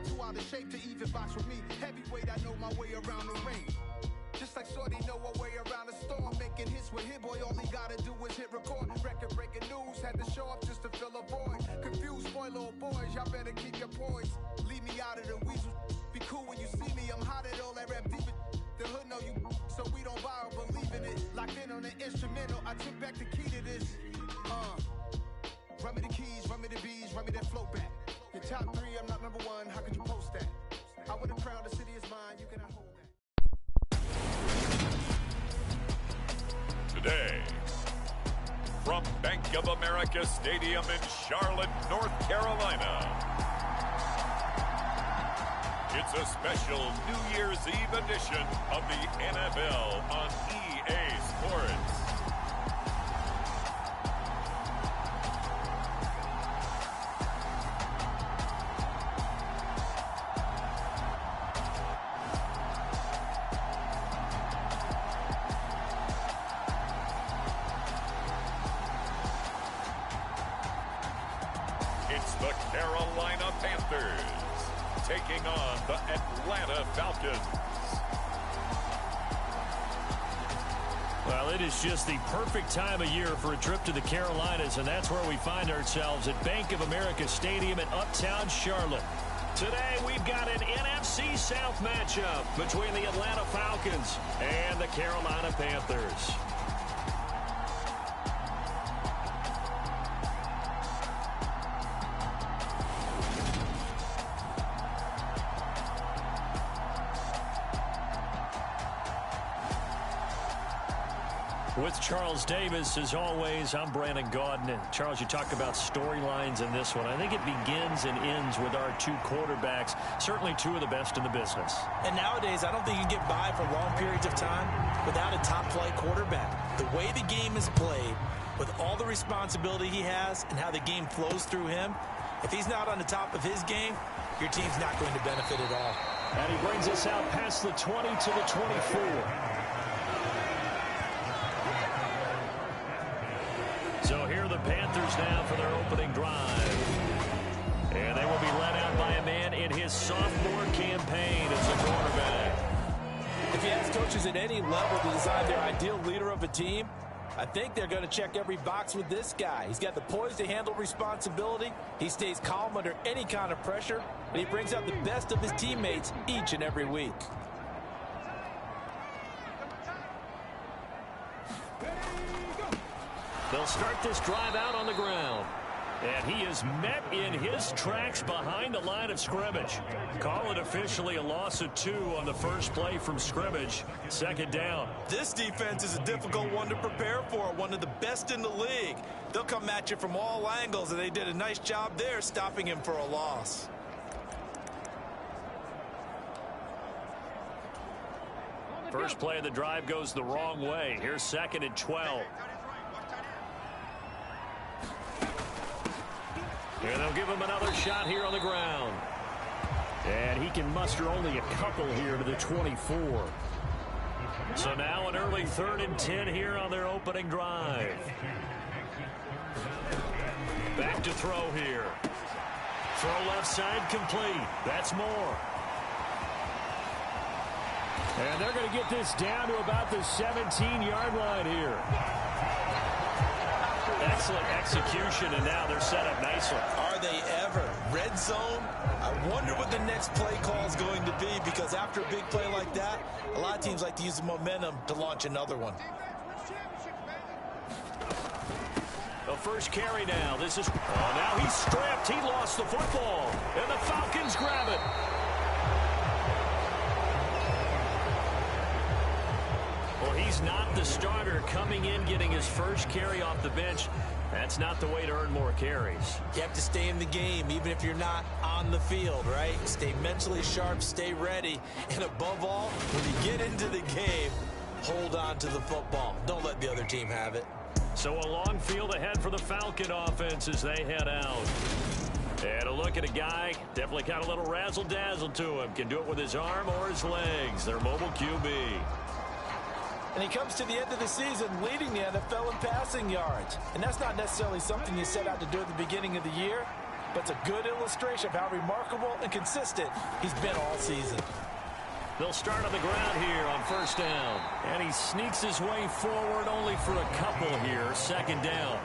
not too out of shape to even box with me. Heavyweight, I know my way around the ring. Just like Shorty know her way around the storm. Making hits with Hit Boy, all he gotta do is hit record. Record breaking news, had to show up just to fill a void. Confused, spoiled boys, y'all better keep your poise. Leave me out of the weasel. Be cool when you see me, I'm hot at all that rap deep. The hood know you, so we don't borrow, believe in it. Locked in on the instrumental, I took back the key to this. Run me the keys, run me the bees, run me that flow back. Your top 3, I'm not number 1, how could you post that? I would have crowned the city is mine, you cannot hold that. Today, from Bank of America Stadium in Charlotte, North Carolina, it's a special New Year's Eve edition of the NFL on EA Sports. It's the Carolina Panthers taking on the Atlanta Falcons. Well, it is just the perfect time of year for a trip to the Carolinas, and that's where we find ourselves at Bank of America Stadium in Uptown Charlotte. Today, we've got an NFC South matchup between the Atlanta Falcons and the Carolina Panthers. With Charles Davis, as always, I'm Brandon Gaudin. And Charles, you talk about storylines in this one. I think it begins and ends with our 2 quarterbacks, certainly 2 of the best in the business. And nowadays, I don't think you can get by for long periods of time without a top-flight quarterback. The way the game is played, with all the responsibility he has and how the game flows through him, if he's not on the top of his game, your team's not going to benefit at all. And he brings us out past the 20 to the 24. So here are the Panthers now for their opening drive. And they will be led out by a man in his sophomore campaign as a quarterback. If you ask coaches at any level to design their ideal leader of a team, I think they're going to check every box with this guy. He's got the poise to handle responsibility. He stays calm under any kind of pressure, and he brings out the best of his teammates each and every week. They'll start this drive out on the ground. And he is met in his tracks behind the line of scrimmage. Call it officially a loss of 2 on the first play from scrimmage. Second down. This defense is a difficult one to prepare for, one of the best in the league. They'll come at you from all angles, and they did a nice job there stopping him for a loss. First play of the drive goes the wrong way. Here's 2nd and 12. And they'll give him another shot here on the ground. And he can muster only a couple here to the 24. So now an early 3rd and 10 here on their opening drive. Back to throw here. Throw left side complete. That's more. And they're going to get this down to about the 17-yard line here. Excellent execution, and now they're set up nicely. Are they ever? Red zone? I wonder what the next play call is going to be, because after a big play like that, a lot of teams like to use the momentum to launch another one. The first carry now. This is... Oh, now he's stripped. He lost the football, and the Falcons grab it. Well, he's not the starter coming in, getting his first carry off the bench. That's not the way to earn more carries. You have to stay in the game, even if you're not on the field, right? Stay mentally sharp, stay ready, and above all, when you get into the game, hold on to the football. Don't let the other team have it. So a long field ahead for the Falcon offense as they head out. And a look at a guy, definitely got a little razzle-dazzle to him. Can do it with his arm or his legs. Their mobile QB. And he comes to the end of the season leading the NFL in passing yards. And that's not necessarily something you set out to do at the beginning of the year. but it's a good illustration of how remarkable and consistent he's been all season. They'll start on the ground here on first down. And he sneaks his way forward only for a couple here. Second down.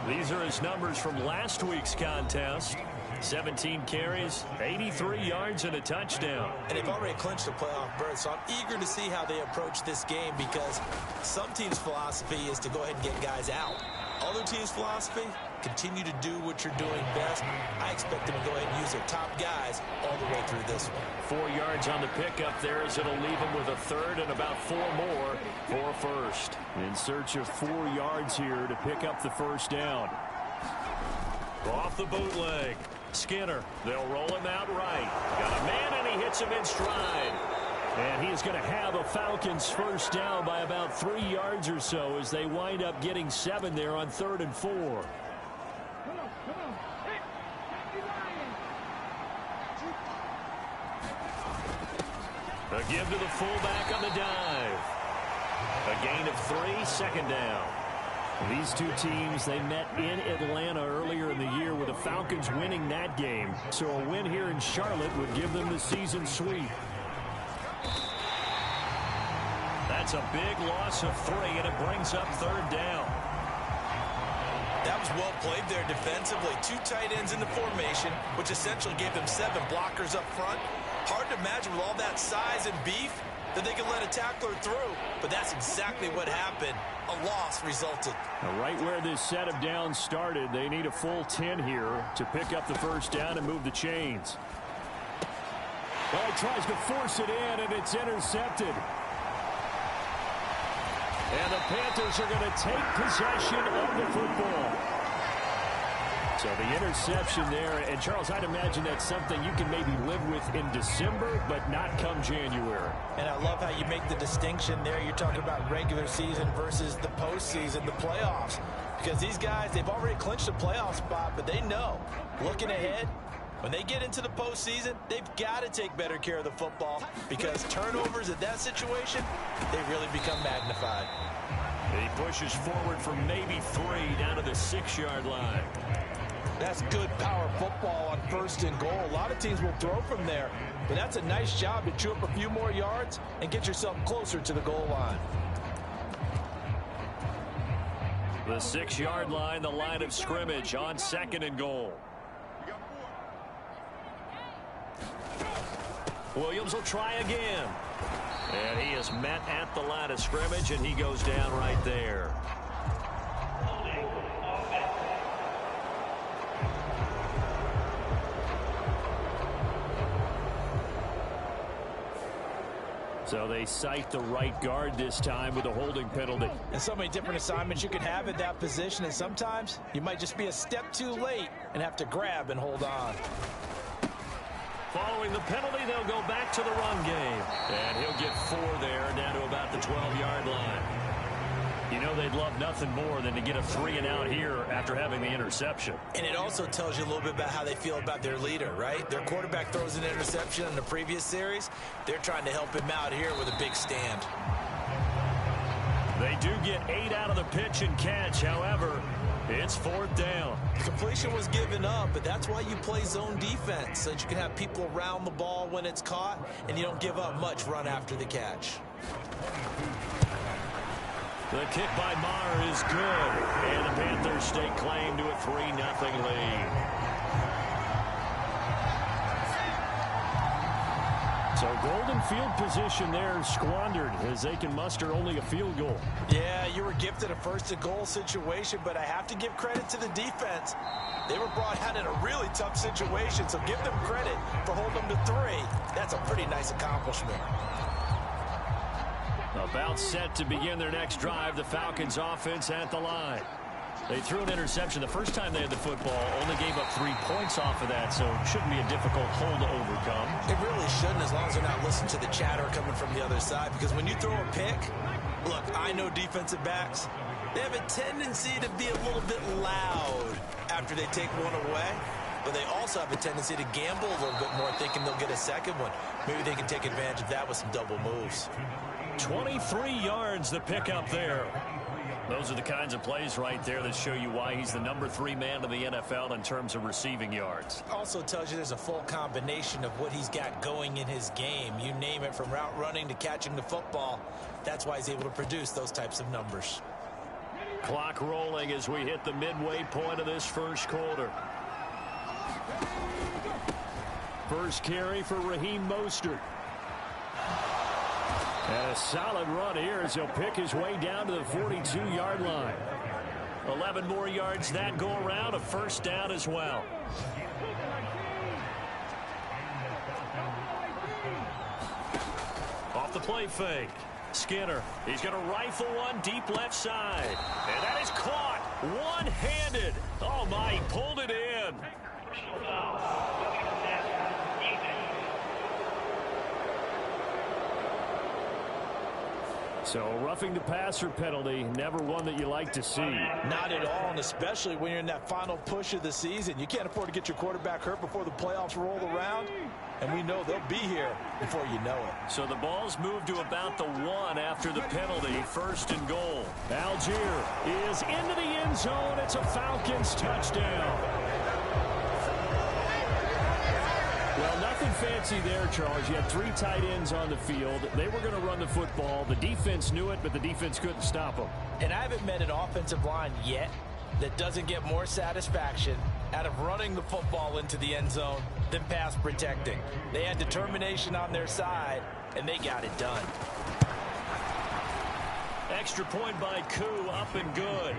These are his numbers from last week's contest. 17 carries, 83 yards, and a touchdown. And they've already clinched a playoff berth, so I'm eager to see how they approach this game because some teams' philosophy is to go ahead and get guys out. Other teams' philosophy, continue to do what you're doing best. I expect them to go ahead and use their top guys all the way through this one. 4 yards on the pickup there as it'll leave him with a third and about 4 more for first. In search of 4 yards here to pick up the first down. Off the bootleg. Skinner. They'll roll him out right. Got a man, and he hits him in stride. And he is going to have a Falcons first down by about 3 yards or so as they wind up getting 7 there on 3rd and 4. A give to the fullback on the dive. A gain of 3, second down. These two teams, they met in Atlanta earlier in the year with the Falcons winning that game. So a win here in Charlotte would give them the season sweep. That's a big loss of 3, and it brings up 3rd down. That was well played there defensively. 2 tight ends in the formation, which essentially gave them 7 blockers up front. Hard to imagine with all that size and beef that they could let a tackler through, but that's exactly what happened. A loss resulted. Now, right where this set of downs started, they need a full 10 here to pick up the first down and move the chains. Well, he tries to force it in, and it's intercepted. And the Panthers are going to take possession of the football. So the interception there, and Charles, I'd imagine that's something you can maybe live with in December, but not come January. And I love how you make the distinction there. You're talking about regular season versus the postseason, the playoffs. Because these guys, they've already clinched a playoff spot, but they know, looking ahead, when they get into the postseason, they've got to take better care of the football because turnovers in that situation, they really become magnified. He pushes forward for maybe 3 down to the 6-yard line. That's good power football on 1st and goal. A lot of teams will throw from there, but that's a nice job to chew up a few more yards and get yourself closer to the goal line. The 6-yard line, the line of scrimmage on 2nd and goal. Williams will try again. And he is met at the line of scrimmage, and he goes down right there. So they cite the right guard this time with a holding penalty. And so many different assignments you could have at that position, and sometimes you might just be a step too late and have to grab and hold on. Following the penalty, they'll go back to the run game. And he'll get 4 there down to about the 12-yard line. You know they'd love nothing more than to get a 3 and out here after having the interception. And it also tells you a little bit about how they feel about their leader, right? Their quarterback throws an interception in the previous series. They're trying to help him out here with a big stand. They do get 8 out of the pitch and catch. However, it's 4th down. The completion was given up, but that's why you play zone defense, so that you can have people around the ball when it's caught, and you don't give up much run after the catch. The kick by Maher is good, and the Panthers stake claim to a 3-0 lead. So golden field position there squandered as they can muster only a field goal. Yeah, you were gifted a 1st and goal situation, but I have to give credit to the defense. They were brought out in a really tough situation, so give them credit for holding them to 3. That's a pretty nice accomplishment. About set to begin their next drive, the Falcons offense at the line. They threw an interception the first time they had the football, only gave up 3 points off of that, so it shouldn't be a difficult hole to overcome. It really shouldn't, as long as they're not listening to the chatter coming from the other side, because when you throw a pick, look, I know defensive backs, they have a tendency to be a little bit loud after they take one away, but they also have a tendency to gamble a little bit more, thinking they'll get a second one. Maybe they can take advantage of that with some double moves. 23 yards the pickup there. Those are the kinds of plays right there that show you why he's the #3 man in the NFL in terms of receiving yards. Also tells you there's a full combination of what he's got going in his game. You name it, from route running to catching the football. That's why he's able to produce those types of numbers. Clock rolling as we hit the midway point of this first quarter. First carry for Raheem Mostert. And a solid run here as he'll pick his way down to the 42-yard line. 11 more yards that go around, a first down as well. Off the play fake. Skinner, he's going to rifle one deep left side. And that is caught one-handed. Oh, my, he pulled it in. So roughing the passer penalty, never one that you like to see. Not at all, and especially when you're in that final push of the season. You can't afford to get your quarterback hurt before the playoffs roll around, and we know they'll be here before you know it. So the ball's moved to about the 1 after the penalty, first and goal. Algier is into the end zone. It's a Falcons touchdown. Well, nothing fancy there, Charles. You had 3 tight ends on the field. They were going to run the football. The defense knew it, but the defense couldn't stop them. And I haven't met an offensive line yet that doesn't get more satisfaction out of running the football into the end zone than pass protecting. They had determination on their side, and they got it done. Extra point by Koo, up and good.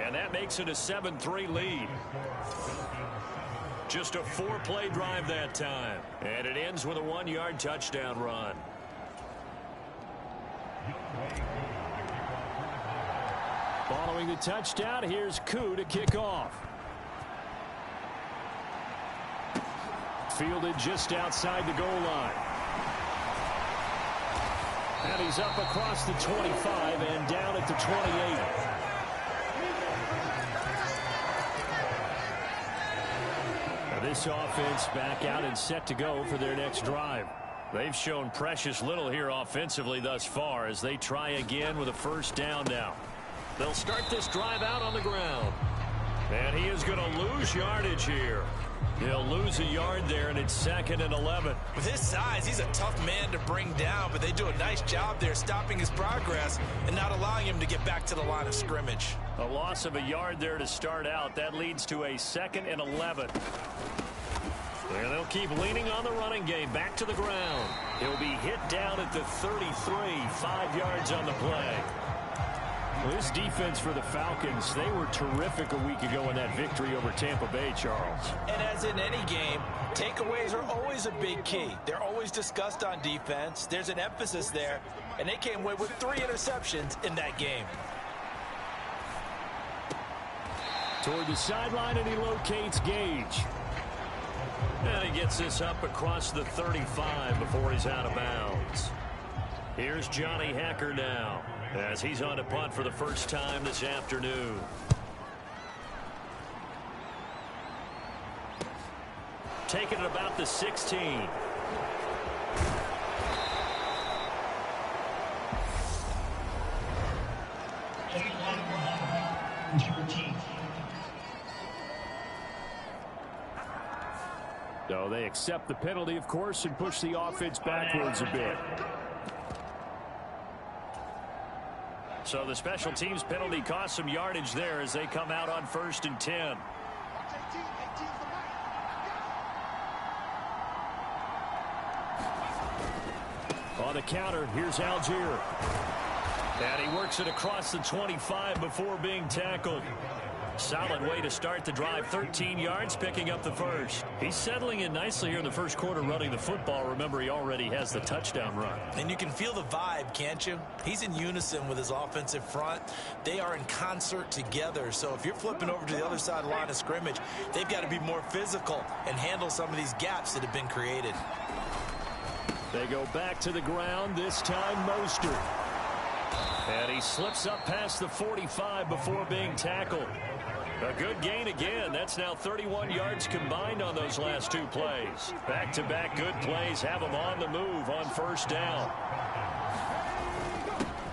And that makes it a 7-3 lead. Just a 4-play drive that time. And it ends with a 1-yard touchdown run. Following the touchdown, here's Koo to kick off. Fielded just outside the goal line. And he's up across the 25 and down at the 28. This offense back out and set to go for their next drive. They've shown precious little here offensively thus far as they try again with a first down now. They'll start this drive out on the ground. And he is going to lose yardage here. He'll lose a yard there, and it's 2nd and 11. With his size, he's a tough man to bring down, but they do a nice job there stopping his progress and not allowing him to get back to the line of scrimmage. A loss of a yard there to start out. That leads to a 2nd and 11. And they'll keep leaning on the running game. Back to the ground. He'll be hit down at the 33, 5 yards on the play. Well, this defense for the Falcons, they were terrific a week ago in that victory over Tampa Bay, Charles. And as in any game, takeaways are always a big key. They're always discussed on defense. There's an emphasis there, and they came away with 3 interceptions in that game. Toward the sideline, and he locates Gage. And he gets this up across the 35 before he's out of bounds. Here's Johnny Hacker now, as he's on a punt for the first time this afternoon. Taking it about the 16. So they accept the penalty, of course, and push the offense backwards a bit. So the special teams penalty cost some yardage there as they come out on 1st and 10. On the counter, here's Algier. And he works it across the 25 before being tackled. Solid way to start the drive. 13 yards, picking up the first. He's settling in nicely here in the first quarter running the football. Remember, he already has the touchdown run. And you can feel the vibe, can't you? He's in unison with his offensive front. They are in concert together. So if you're flipping over to the other side of the line of scrimmage, they've got to be more physical and handle some of these gaps that have been created. They go back to the ground, this time Mostert. And he slips up past the 45 before being tackled. A good gain again. That's now 31 yards combined on those last 2 plays. Back-to-back good plays have them on the move on first down.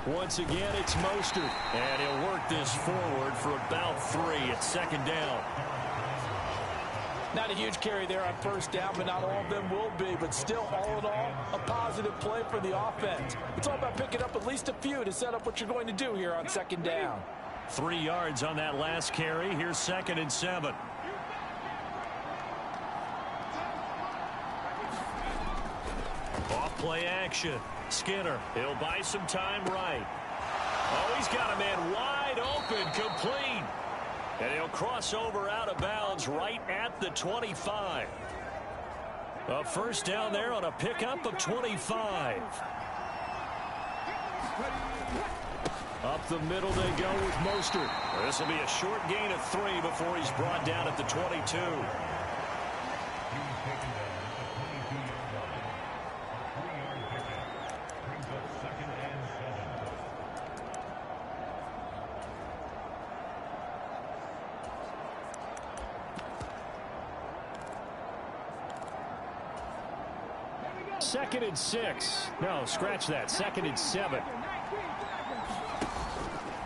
Once again, it's Mostert. And he'll work this forward for about 3 at second down. Not a huge carry there on first down, but not all of them will be. But still, all in all, a positive play for the offense. It's all about picking up at least a few to set up what you're going to do here on second down. 3 yards on that last carry. Here's 2nd and 7. Off play action. Skinner, he'll buy some time right. Oh, he's got a man wide open, complete. And he'll cross over out of bounds right at the 25. A first down there on a pickup of 25. Up the middle they go with Mostert. This will be a short gain of 3 before he's brought down at the 22. Second and 6. No, scratch that. 2nd and 7.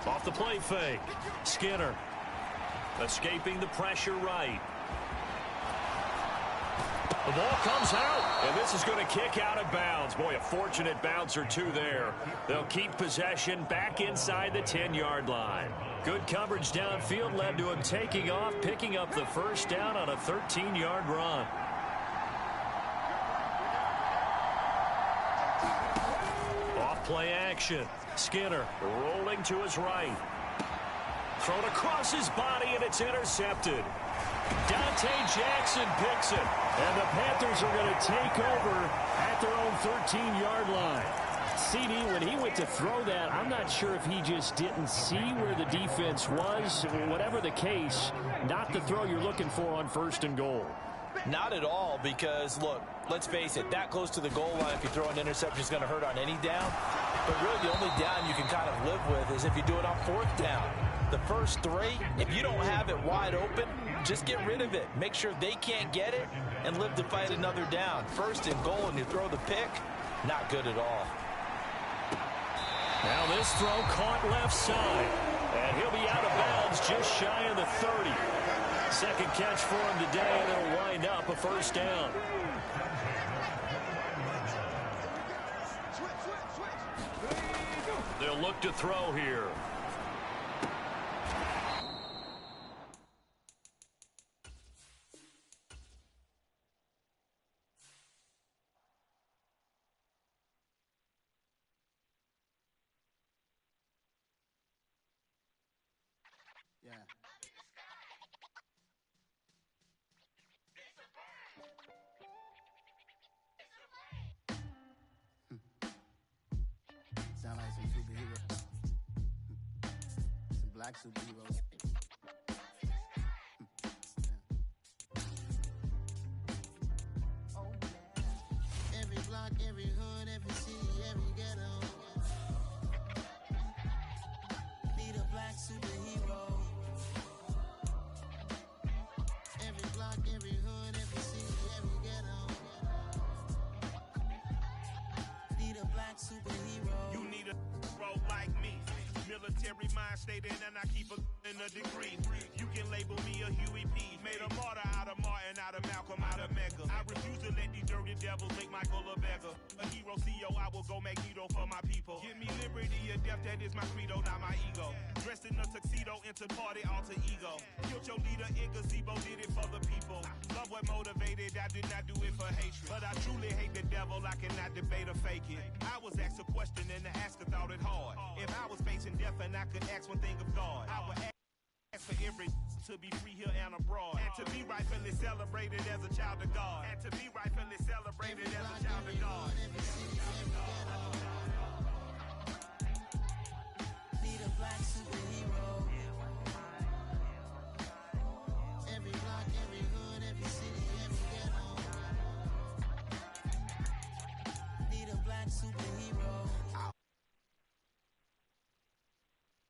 Off the play fake. Skinner escaping the pressure right. The ball comes out, and this is going to kick out of bounds. Boy, a fortunate bounce or 2 there. They'll keep possession back inside the 10-yard line. Good coverage downfield led to him taking off, picking up the first down on a 13-yard run. Play action. Skinner rolling to his right. Thrown across his body, and it's intercepted. Dante Jackson picks it. And the Panthers are going to take over at their own 13-yard line. CD, when he went to throw that, I'm not sure if he just didn't see where the defense was. Whatever the case, not the throw you're looking for on 1st and goal. Not at all, because, look, let's face it, that close to the goal line, if you throw an interception, is going to hurt on any down. But really, the only down you can kind of live with is if you do it on 4th down. The first 3, if you don't have it wide open, just get rid of it. Make sure they can't get it and live to fight another down. 1st and goal, and you throw the pick, not good at all. Now this throw caught left side. And he'll be out of bounds just shy of the 30. Second catch for him today, and it'll wind up a first down. They'll look to throw here. Yeah. Sound like some superheroes. Some black superheroes. Every block, every hood, every city, every ghetto. Need a black superhero. Every block, every hood, every city, every ghetto. Need a black superhero. You need a hero like me. Military mind stated, and I keep in a degree. You can label me a Huey P. Made a martyr out of Martin, out of Malcolm, out of Mega. I refuse to let these dirty devils make Michael a beggar. A hero CEO, I will go Magneto for my people. Give me liberty or death, that is my credo, not my ego. Dressed in a tuxedo, into party, alter ego. Killed your leader in gazebo, did it for the people. Love what motivated, I did not do it for hatred. But I truly hate the devil, I cannot debate or fake it. I was asked a question and the asker thought it hard. If I was facing death and I could ask one thing of God, I would ask for every to be free here and abroad, and to be rightfully celebrated as a child of God, and to be rightfully celebrated.